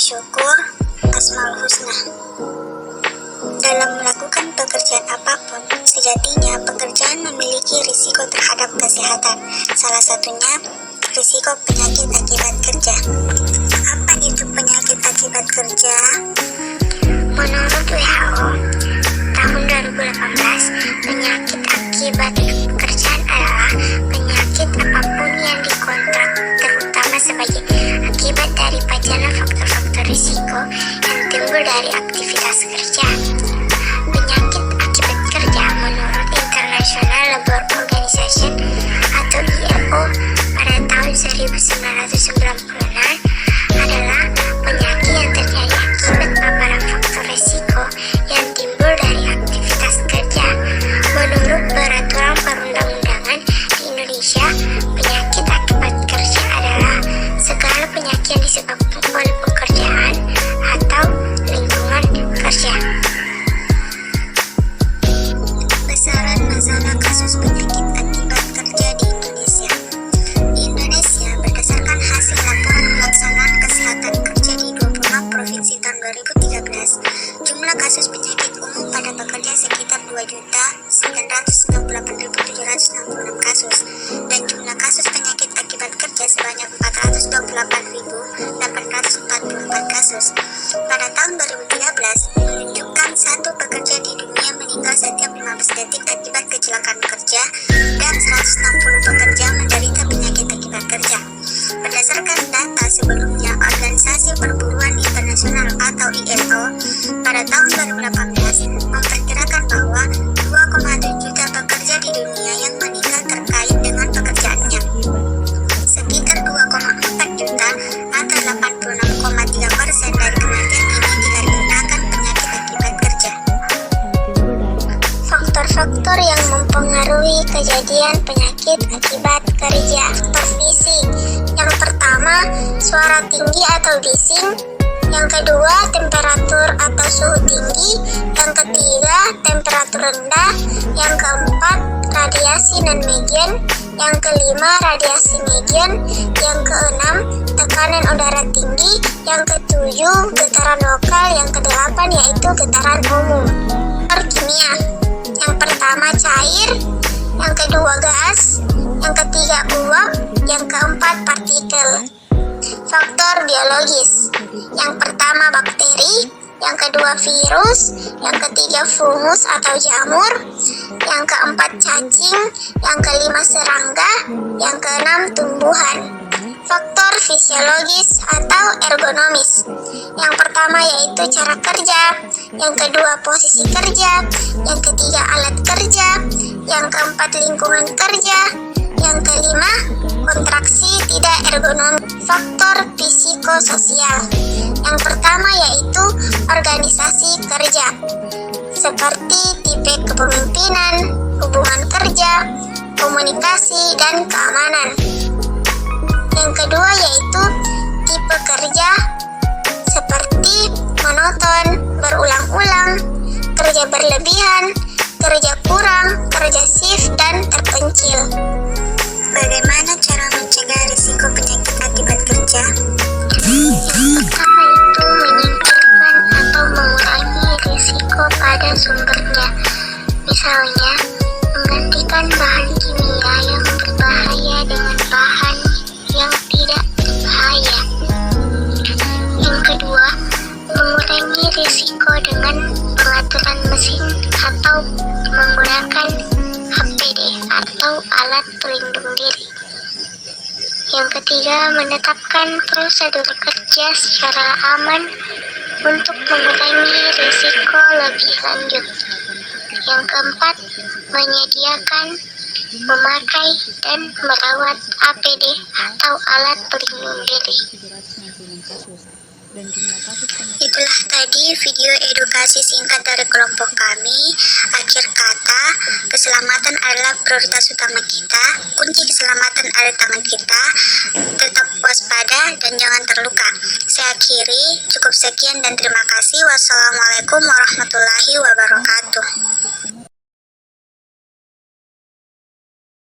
syukur, Asmaul Husna. Dalam melakukan pekerjaan apapun, sejatinya pekerjaan memiliki risiko terhadap kesehatan. Salah satunya risiko penyakit akibat kerja. Apa itu penyakit akibat kerja? Menurut WHO, tahun 2018, penyakit akibat pekerjaan adalah penyakit apapun yang dikontrak, terutama sebagai akibat dari pajanan faktor-faktor risiko yang timbul dari aktivitas kerja. Penyakit akibat kerja menurut International Labour Organization atau ILO pada tahun 1996 adalah penyakit yang terjadi akibat paparan faktor risiko yang timbul dari aktivitas kerja. Menurut peraturan perundang-undangan di Indonesia, penyakit akibat kerja adalah segala penyakit yang disebabkan oleh pekerjaan atau lingkungan kerja. Besaran masalah kasus penyakit akibat kerja di Indonesia. Di Indonesia, berdasarkan hasil laporan pelaksanaan kesehatan kerja di 26 provinsi tahun 2013, jumlah kasus penyakit umum pada pekerja sekitar 2.998.766 kasus, dan jumlah kasus penyakit akibat kerja sebanyak 428.844 kasus. Pada tahun 2013, menunjukkan satu pekerja di dunia meninggal setiap 15 detik akibat kecelakaan kerja, dan 160 pekerja menderita penyakit akibat kerja. Berdasarkan data sebelumnya, Organisasi Perburuan Internasional atau ILO pada tahun 2018 memperkirakan bahwa 2,7 juta pekerja di dunia yang meninggal terkait dengan pekerjaannya. Sekitar 2,4 juta atau 86,3% dari kematian ini dikarenakan penyakit akibat kerja. Faktor-faktor yang mempengaruhi kejadian penyakit akibat kerja. Faktor fisik. Yang pertama, suara tinggi atau bising. Yang kedua, temperatur atau suhu tinggi. Yang ketiga, temperatur rendah. Yang keempat, radiasi non-median. Yang kelima, radiasi median. Yang keenam, tekanan udara tinggi. Yang ketujuh, getaran lokal. Yang kedelapan yaitu getaran umum. Faktor kimia. Yang pertama, cair. Yang kedua, gas. Yang ketiga, uap. Yang keempat, partikel. Faktor biologis. Yang pertama, bakteri. Yang kedua, virus. Yang ketiga, fungus atau jamur. Yang keempat, cacing. Yang kelima, serangga. Yang keenam, tumbuhan. Faktor fisiologis atau ergonomis. Yang pertama yaitu cara kerja. Yang kedua, posisi kerja. Yang ketiga, alat kerja. Yang keempat, lingkungan kerja. Yang kelima, kontraksi tidak ergonomis. Faktor psikososial. Yang pertama yaitu organisasi kerja, seperti tipe kepemimpinan, hubungan kerja, komunikasi, dan keamanan. Yang kedua yaitu tipe kerja, seperti monoton, berulang-ulang, kerja berlebihan, kerja kurang, kerja shift, dan terpencil. Bagaimana cara mencegah risiko penyakit akibat kerja? Yang pertama itu menyingkirkan atau mengurangi risiko pada sumbernya. Misalnya, menggantikan bahan kimia yang berbahaya dengan bahan yang tidak berbahaya. Yang kedua, mengurangi risiko dengan pengaturan mesin atau menggunakan APD atau alat pelindung diri. Yang ketiga, menetapkan prosedur kerja secara aman untuk mengurangi risiko lebih lanjut. Yang keempat, menyediakan, memakai, dan merawat APD atau alat pelindung diri. Itulah tadi video edukasi singkat dari kelompok kami. Akhir kata, keselamatan adalah prioritas utama kita. Kunci keselamatan ada di tangan kita. Tetap waspada dan jangan terluka. Saya akhiri, cukup sekian dan terima kasih. Wassalamualaikum warahmatullahi wabarakatuh.